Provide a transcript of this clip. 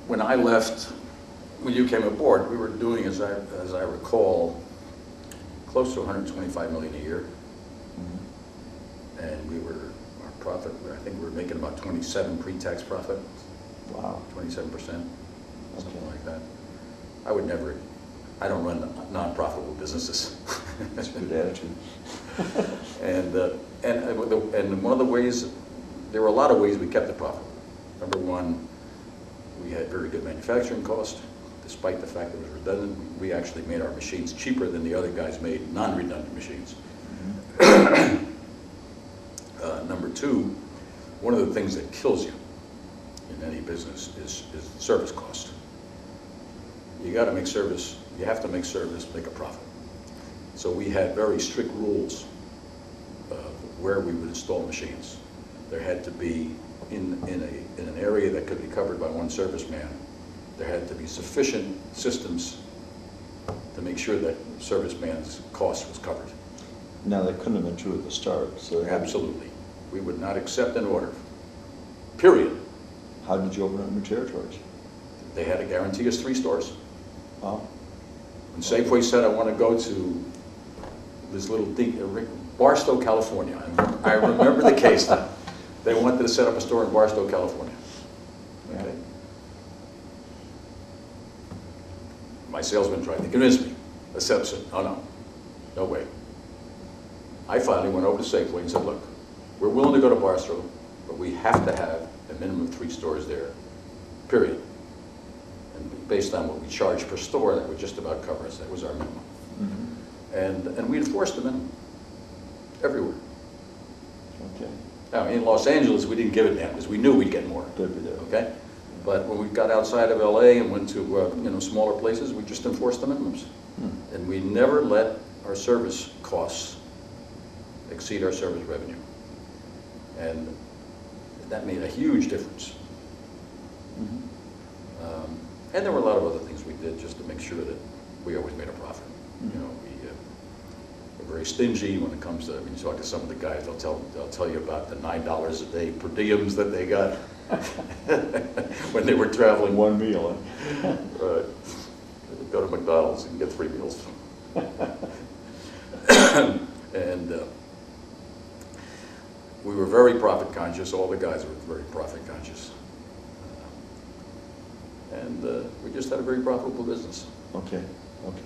when I left, when you came aboard, we were doing, as I recall, close to 125 million a year. And our profit, I think we were making about 27 pre-tax profit. Wow. 27%, something like that. I don't run non-profitable businesses. That's a good attitude. and one of the ways, there were a lot of ways we kept it profitable. Number one, we had very good manufacturing cost. Despite the fact that it was redundant, we actually made our machines cheaper than the other guys made non-redundant machines. Mm-hmm. Number two, one of the things that kills you in any business is service cost. You got to make service, you have to make service, make a profit. So we had very strict rules of where we would install machines. There had to be, in an area that could be covered by one serviceman, there had to be sufficient systems to make sure that serviceman's cost was covered. Now, that couldn't have been true at the start. So absolutely. We would not accept an order, period. How did you open up new territories? They had to guarantee us 3 stores. Oh. When Safeway said, I want to go to this little Barstow, California. I remember the case now. They wanted to set up a store in Barstow, California. Okay. Yeah. My salesman tried to convince me. I said, oh no way. I finally went over to Safeway and said, look, we're willing to go to Barstow, but we have to have a minimum of 3 stores there, period. And based on what we charge per store, that would just about cover us. That was our minimum. Mm-hmm. And we enforced the minimum everywhere. Okay. Now, in Los Angeles, we didn't give it down because we knew we'd get more. Okay? But when we got outside of LA and went to smaller places, we just enforced the minimums. And we never let our service costs exceed our service revenue. And that made a huge difference. And there were a lot of other things we did just to make sure that we always made a profit. We're very stingy when it comes to, when you talk to some of the guys, they'll tell you about the $9 a day per diems that they got when they were traveling. One meal. Right. Go to McDonald's and get 3 meals. And we were very profit conscious. All the guys were very profit conscious. And we just had a very profitable business. Okay. Okay.